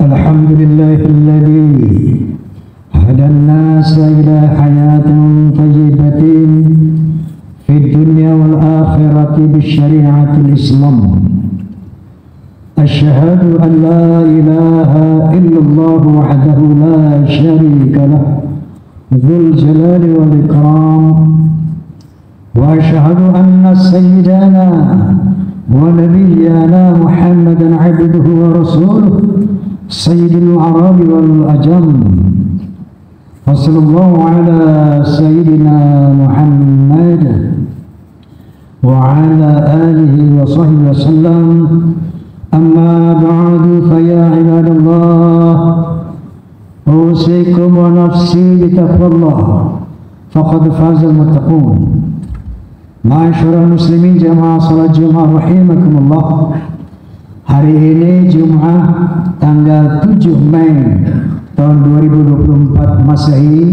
الحمد لله الذي هدى الناس إلى حياة طيبة في الدنيا والآخرة بالشريعة الإسلام. أشهد أن لا إله إلا الله وحده لا شريك له ذو الجلال والإكرام، وأشهد أن سيدنا ونبينا محمدا عبده ورسوله سيد الأعراب والأجم. وصلى الله على سيدنا محمد وعلى آله وصحبه وسلم. أما بعد فيا عباد الله، أوصيكم ونفسي بتقوى الله فقد فاز المتقون. Ma'asyiral muslimin jamaah salat Jumat rahimakumullah. Hari ini Jumat tanggal 7 Mei tahun 2024 Masehi,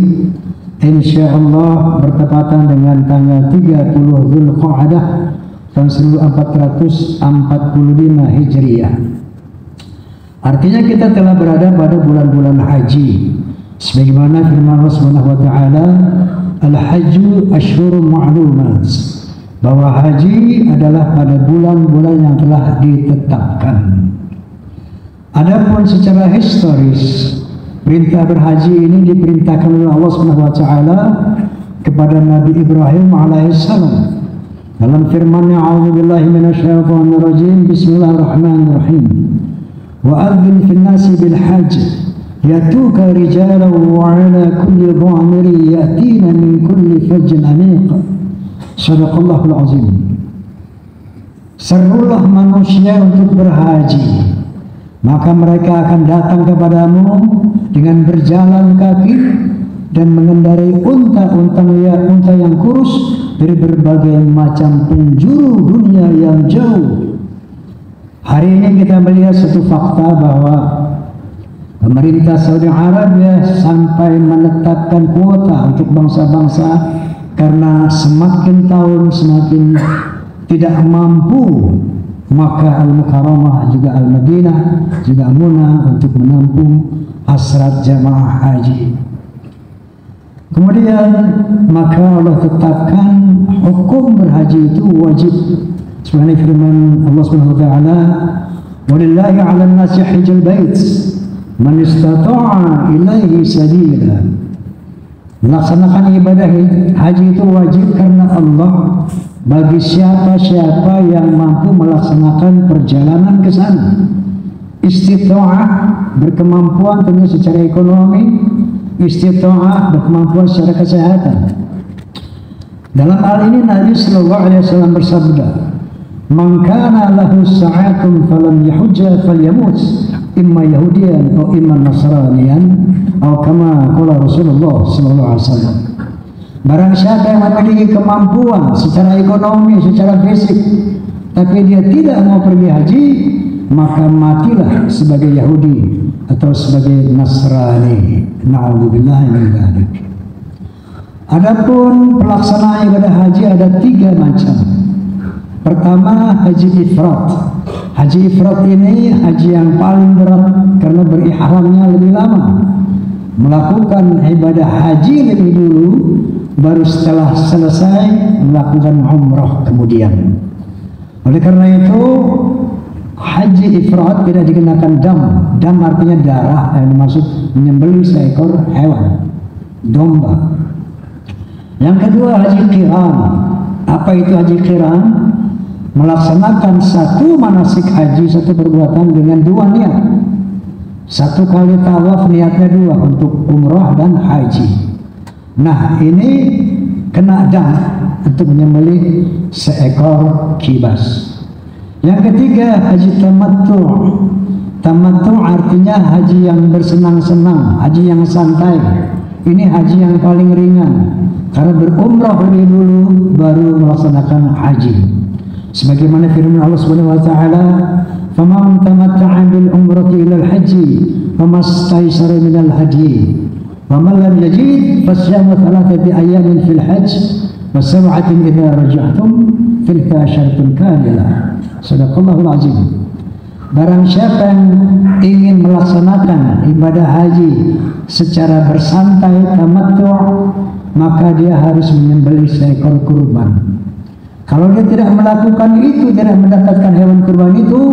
insyaallah bertepatan dengan tanggal 30 Dzulqa'dah tahun 1445 Hijriah. Artinya kita telah berada pada bulan-bulan haji. Sebagaimana firman Allah Subhanahu wa taala, Al-Hajju Ashhurun Ma'lumat, bahwa haji adalah pada bulan-bulan yang telah ditetapkan. Adapun secara historis, perintah berhaji ini diperintahkan oleh Allah Subhanahu wa taala kepada Nabi Ibrahim alaihissalam dalam firman-Nya, A'udzubillahi minasyaitonir rajim, Bismillahirrahmanirrahim. Wa adzin fil nasi bil hajj yatuka rijalan wa ala kulli dhamirin yatina min kulli fajjin amiq. Shadaqallahul azim. Serulah manusia untuk berhaji, maka mereka akan datang kepadamu dengan berjalan kaki dan mengendarai unta yang kurus dari berbagai macam penjuru dunia yang jauh. Hari ini kita melihat satu fakta bahwa pemerintah Saudi Arabia sampai menetapkan kuota untuk bangsa-bangsa karena semakin tahun semakin tidak mampu, maka Al-Mukarramah juga Al-Madinah juga Muna untuk menampung hasrat jamaah haji. Kemudian maka Allah tetapkan hukum berhaji itu wajib. Sebenarnya firman Allah Subhanahu wa taala, "Walillahi 'alan nasi hajjul bait man istata'a ilaihi sabila." Melaksanakan ibadah haji itu wajib karena Allah bagi siapa-siapa yang mampu melaksanakan perjalanan ke sana. Istita'ah berkemampuan tentu secara ekonomi, istita'ah berkemampuan secara kesehatan. Dalam hal ini Nabi sallallahu alaihi wasallam bersabda, "Man kana lahu sa'atun falam yahujja falyamut, imma yahudiyan atau imma nasraniyan, atau kama qala Rasulullah sallallahu alaihi wasallam." Barang siapa yang memiliki kemampuan secara ekonomi, secara fisik, tapi dia tidak mau pergi haji, maka matilah sebagai Yahudi atau sebagai Nasrani. Na'udzubillah min dzalik. Adapun pelaksanaan ibadah haji ada 3 macam. Pertama, haji ifrat. Haji ifrat ini haji yang paling berat karena berihramnya lebih lama. Melakukan ibadah haji lebih dulu, baru setelah selesai melakukan umrah kemudian. Oleh karena itu, haji ifrat tidak dikenakan dam. Dam artinya darah, yang dimaksud menyembelih seekor hewan, domba. Yang kedua, haji qiran. Apa itu haji qiran? Melaksanakan satu manasik haji, satu perbuatan dengan 2 niat. Satu kali tawaf niatnya 2 untuk umrah dan haji. Nah, ini kena dam untuk menyembelih seekor kibas. Yang ketiga, haji tamattu'. Tamattu' artinya haji yang bersenang-senang, haji yang santai. Ini haji yang paling ringan karena berumrah lebih dulu baru melaksanakan haji. Sebagaimana firman Allah Subhanahu wa taala, "Faman tamatta'a bil umrati ila al-haji famastaysara min al-hadi." وَمَنْ لَمْ يَجِدْ فَصِيَامُ 3 أَيَّامٍ فِي الْحَجِّ وَسَبْعَةٍ إِذَا رَجَعْتُمْ تِلْكَ عَشَرَةٌ كَامِلَةٌ. Shadaqallahul azim. barang siapa yang ingin melaksanakan ibadah haji secara bersantai tamattu', maka dia harus menyembelih seekor kurban. Kalau dia tidak melakukan itu, tidak mendapatkan hewan kurban itu,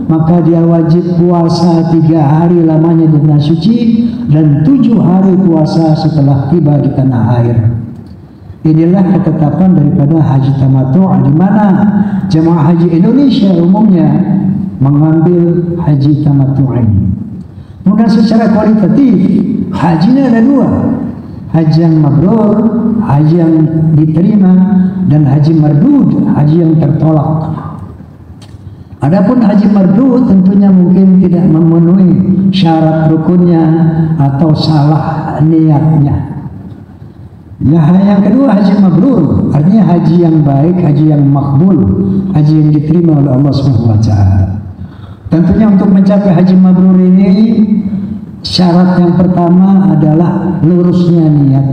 maka dia wajib puasa 3 hari lamanya di tanah suci dan 7 hari puasa setelah tiba di tanah air. Inilah ketetapan daripada haji tamattu', di mana jemaah haji Indonesia umumnya mengambil haji tamattu' ini. Kemudian secara kualitatif hajinya ada 2, haji yang mabrur, haji yang diterima, dan haji mardud, haji yang tertolak. Adapun haji mardud tentunya mungkin tidak memenuhi syarat rukunnya atau salah niatnya. Yang kedua haji mabrur, artinya haji yang baik, haji yang makbul, haji yang diterima oleh Allah SWT. Tentunya untuk mencapai haji mabrur ini syarat yang pertama adalah lurusnya niat.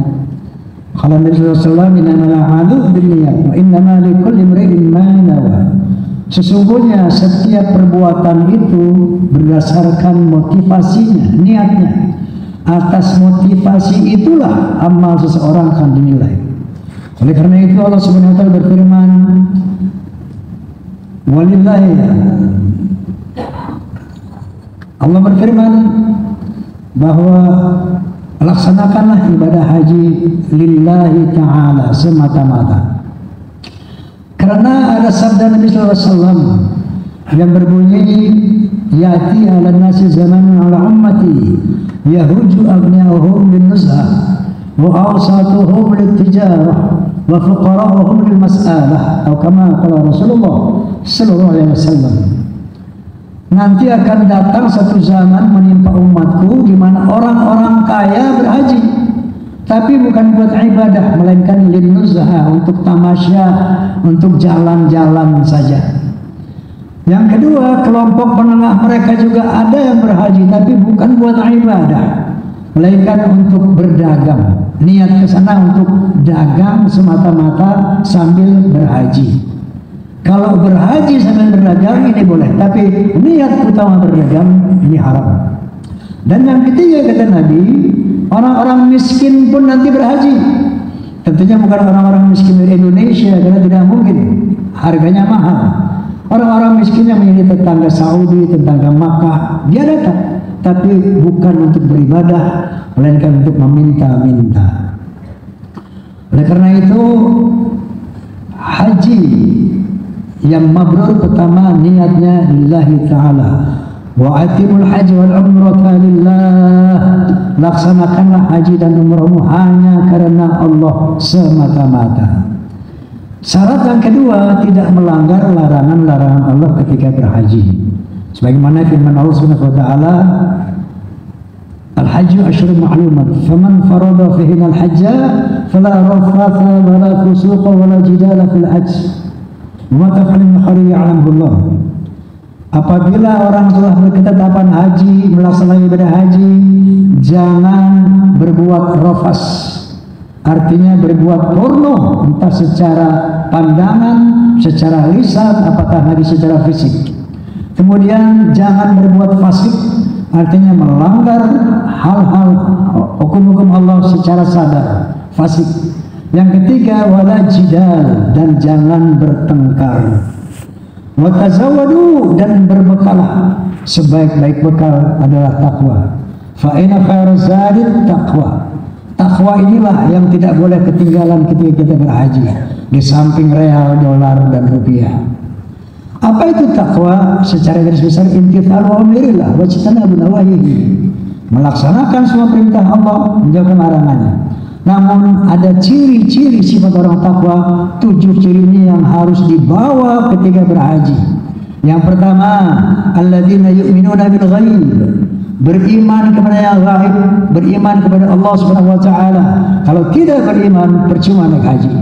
Kalau Nabi SAW innamal a'malu binniyat wa innama likulli imri'in ma nawa. Sesungguhnya setiap perbuatan itu berdasarkan motivasinya, niatnya. Atas motivasi itulah amal seseorang akan dinilai. Oleh karena itu Allah Subhanahu wa taala berfirman, walillahi, Allah berfirman bahwa laksanakanlah ibadah haji lillahi ta'ala semata-mata. Karena ada sabda Nabi SAW yang berbunyi, yati ala nasi zaman ala ummati yahuju agniahum bin nuzha wa awsatuhum lil tijarah wa fuqara'uhum lil mas'alah, atau kama qala Rasulullah sallallahu alaihi wasallam. Nanti akan datang satu zaman menimpa umatku di mana orang-orang kaya berhaji, tapi bukan buat ibadah, melainkan lin nuzha, untuk tamasya, untuk jalan-jalan saja. Yang kedua, kelompok menengah mereka juga ada yang berhaji, tapi bukan buat ibadah, melainkan untuk berdagang. Niat ke sana untuk dagang semata-mata sambil berhaji. Kalau berhaji sambil berdagang ini boleh, tapi niat utama berdagang ini haram. Dan yang ketiga kata Nabi, orang-orang miskin pun nanti berhaji. Tentunya bukan orang-orang miskin dari Indonesia, karena tidak mungkin, harganya mahal. Orang-orang miskin yang menjadi tetangga Saudi, tetangga Makkah, dia datang, tapi bukan untuk beribadah, melainkan untuk meminta-minta. Oleh karena itu, haji yang mabrur pertama niatnya lillahi ta'ala. Wa atimul haji wal umrata lillah. Laksanakanlah haji dan umrahmu hanya karena Allah semata-mata. Syarat yang kedua, tidak melanggar larangan-larangan Allah ketika berhaji. Sebagaimana firman Allah Subhanahu wa taala, Al-hajju asyhurun ma'lumat, faman farada fihinna al-hajja fala rafatha wala fusuqa wala jidala fil hajj. Wa ma taf'alu min khairin ya'lamuhu Allah. Apabila orang telah berketetapan haji, melaksanakan ibadah haji, jangan berbuat rafas, artinya berbuat porno, entah secara pandangan, secara lisan, apakah lagi secara fisik. Kemudian jangan berbuat fasik, artinya melanggar hal-hal hukum-hukum Allah secara sadar, fasik. Yang ketiga, wala jidal, dan jangan bertengkar. Wa tazawwadu, dan berbekalah. Sebaik-baik bekal adalah takwa. Fa inna khairaz zadi taqwa. Takwa inilah yang tidak boleh ketinggalan ketika kita berhaji, di samping real, dolar, dan rupiah. Apa itu takwa? Secara garis besar, imtithalu amrillah wa ijtinabu nawahihi. Melaksanakan semua perintah Allah, menjauhkan larangannya. Namun ada ciri-ciri sifat orang takwa, 7 cirinya yang harus dibawa ketika berhaji. Yang pertama, alladzina yu'minuna bil ghaib, beriman kepada yang gaib, beriman kepada Allah Subhanahu wa taala. Kalau tidak beriman, percuma naik haji.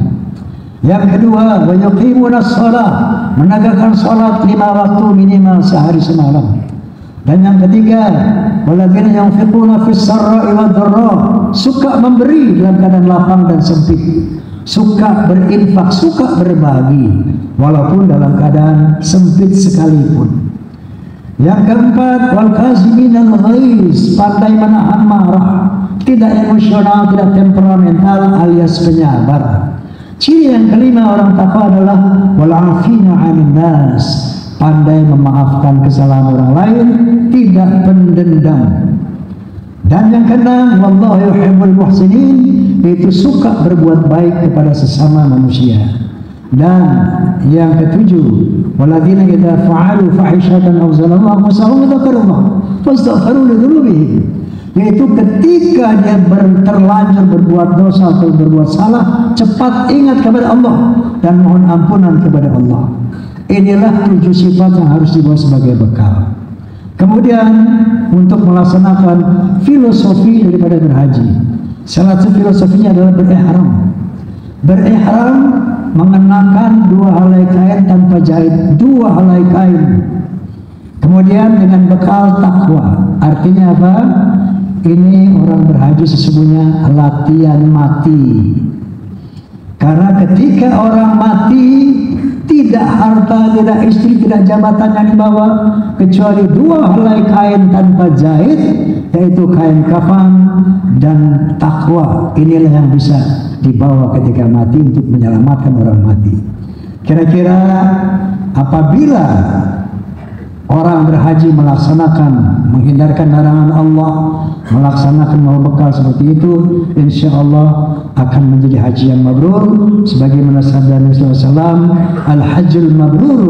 Yang kedua, wa yuqimuna shalah, menegakkan salat 5 waktu minimal sehari semalam. Dan yang ketiga, walladzina yunfiquna fis sarra'i wad dharra, suka memberi dalam keadaan lapang dan sempit, suka berinfak, suka berbagi walaupun dalam keadaan sempit sekalipun. Yang keempat, wal kaziminal ghaiz, pandai menahan marah, tidak emosional, tidak temperamental alias penyabar. Ciri yang kelima orang takwa adalah wal afina 'anil nas, pandai memaafkan kesalahan orang lain, tidak pendendam. Dan yang keenam, wallahu yuhibbul muhsinin, itu suka berbuat baik kepada sesama manusia. Dan yang ketujuh, walladzina idza fa'alu fahishatan aw zalamu anfusahum dzakarullah fastaghfiru lidzunubihim, yaitu ketika dia terlanjur berbuat dosa atau berbuat salah, cepat ingat kepada Allah dan mohon ampunan kepada Allah. Inilah 7 sifat yang harus dibawa sebagai bekal. Kemudian untuk melaksanakan filosofi daripada berhaji, salah satu filosofinya adalah berihram. Berihram mengenakan 2 helai kain tanpa jahit, 2 helai kain. Kemudian dengan bekal takwa. Artinya apa? Ini orang berhaji sesungguhnya latihan mati. Karena ketika orang mati, tidak harta, tidak istri, tidak jabatan yang dibawa, kecuali 2 helai kain tanpa jahit, yaitu kain kafan dan takwa. Inilah yang bisa dibawa ketika mati untuk menyelamatkan orang mati. Kira-kira apabila orang berhaji melaksanakan, menghindarkan larangan Allah, melaksanakan mau bekal seperti itu, insya Allah akan menjadi haji yang mabrur. Sebagaimana sabda Nabi SAW, al-hajjul mabrur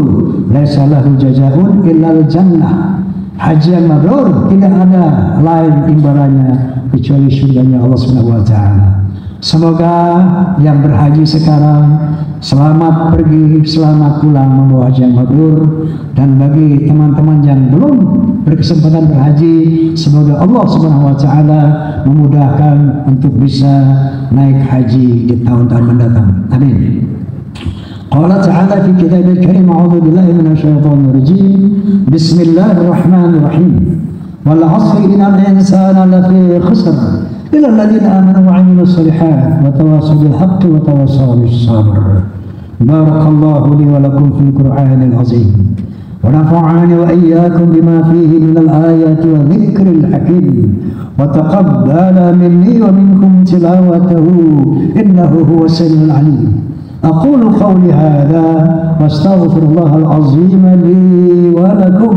laisa lahu jazaa'un illal jannah. Haji yang mabrur tidak ada lain imbalannya kecuali surganya Allah SWT. Semoga yang berhaji sekarang selamat pergi, selamat pulang membawa haji yang mabrur. Dan bagi teman-teman yang belum berkesempatan berhaji, semoga Allah SWT memudahkan untuk bisa naik haji di tahun-tahun mendatang. Amin. Qala ta'ala fi kitabil karim, a'udzu billahi minasyaitonir rajim. Bismillahirrahmanirrahim. Wal 'asri innal insana lafi khusr illa alladziina aamanu wa 'amilus shalihaati wa tawassaw bil haqqi wa tawassaw bis sabr. Barakallahu li wa lakum fil Qur'anil 'azim. ونفعني وإياكم بما فيه من الآيات والذكر الحكيم وتقبل مني ومنكم تلاوته إنه هو السميع العليم. أقول قولي هذا واستغفر الله العظيم لي ولكم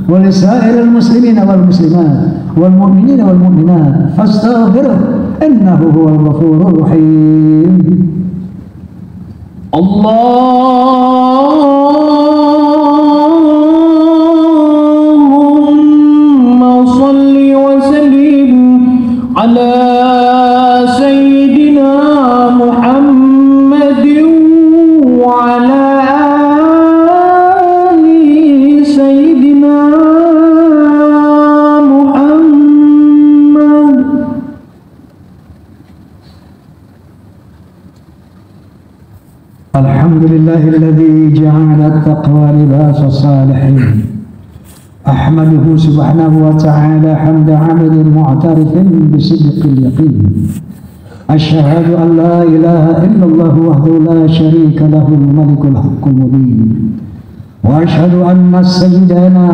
ولسائر المسلمين والمسلمات والمؤمنين والمؤمنات فاستغفره إنه هو الغفور الرحيم. على سيدنا محمد وعلى آل سيدنا محمد. الحمد لله الذي جعل التقوى لباس الصالحين. أحمده سبحانه وتعالى حمد عبد معترف بصدق اليقين. أشهد أن لا إله إلا الله وحده لا شريك له الملك الحق المبين. وأشهد أن سيدنا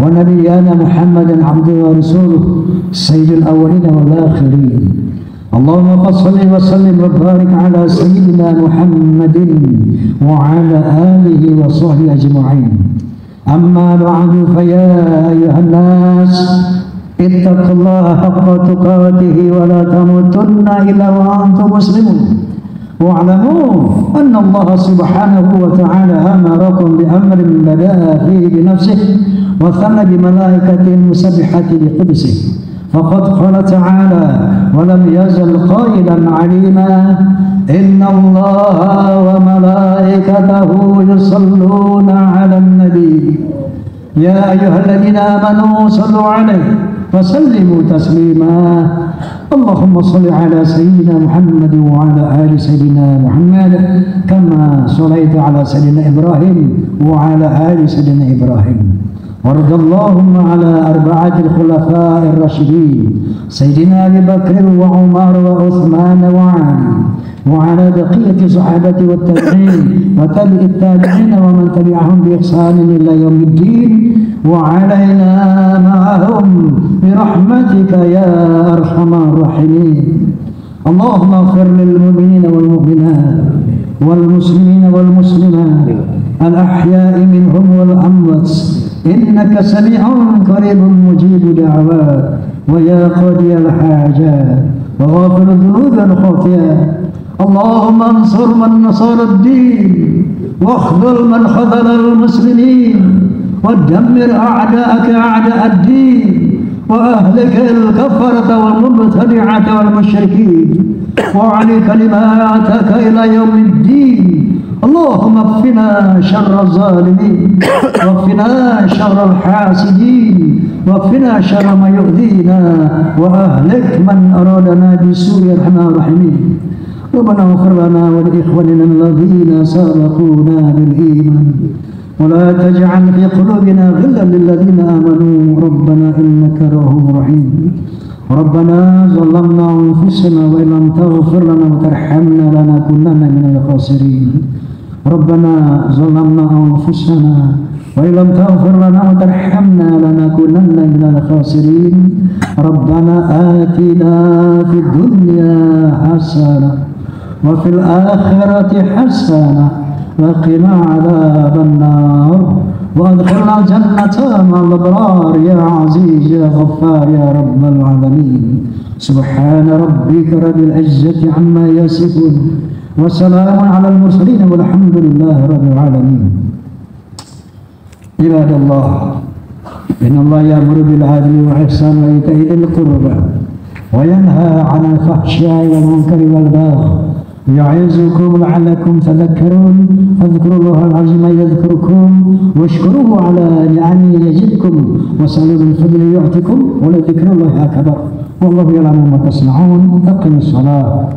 ونبينا محمدا عبده ورسوله سيد الأولين والآخرين. اللهم صل وسلم وبارك على سيدنا محمد وعلى آله وصحبه أجمعين. أما بعد فيا أيها الناس اتقوا الله حق تقاته ولا تموتن إلا وأنتم مسلمون. واعلموا أن الله سبحانه وتعالى أمركم بأمر بدأ فيه بنفسه وثنى بملائكته المسبحة بقدسه. فقد قال تعالى ولم يزل قائلا عليما إن الله وملائكته يصلون على النبي يا أيها الذين آمنوا صلوا عليه وسلموا تسليما. اللهم صل على سيدنا محمد وعلى آل سيدنا محمد كما صليت على سيدنا إبراهيم وعلى آل سيدنا إبراهيم. وارض اللهم على 4 الخلفاء الراشدين سيدنا أبي بكر وعمر وعثمان وعلي وعلى بقية صحابة والتابعين وتابع التابعين ومن تبعهم بإحسان إلى يوم الدين. وعلينا معهم برحمتك يا أرحم الراحمين. اللهم اغفر للمؤمنين والمؤمنات والمسلمين والمسلمات الأحياء منهم والأموات إنك سميع قريب مجيب دعوات ويا قاضي الحاجات وغافر الذنوب والخطايا. اللهم انصر من نصر الدين واخذل من خذل المسلمين ودمر أعداءك أعداء الدين وأهلك الكفرة والمبتدعة والمشركين وعلي كلماتك إلى يوم الدين. اللهم اكفنا شر الظالمين واكفنا شر الحاسدين واكفنا شر ما يؤذينا وأهلك من أرادنا بسوء يا أرحم الراحمين. ربنا اغفر لنا ولإخواننا الذين سبقونا بالإيمان ولا تجعل في قلوبنا غلا للذين آمنوا ربنا إنك رؤوف رحيم. ربنا ظلمنا أنفسنا وإن لم تغفر لنا وترحمنا لنكونن من الخاسرين. ربنا ظلمنا أنفسنا وإن لم تغفر لنا وترحمنا لنكونن من الخاسرين. ربنا آتنا في الدنيا حسنة وفي الآخرة حسنة وقنا عذاب النار وادخلنا الجنة مع الأبرار يا عزيز يا غفار يا رب العالمين. سبحان ربك رب العزة عما يصفون وسلام على المرسلين والحمد لله رب العالمين. عباد الله إن الله يأمر بالعدل والإحسان وإيتاء ذي القربى وينهى عن الفحشاء والمنكر والبغي يعظكم لعلكم تذكرون. فاذكروا الله العظيم يذكركم واشكروه على نعمه يزدكم واسألوا من فضله يعطكم ولذكر الله أكبر والله يعلم ما تصنعون. أقم الصلاة.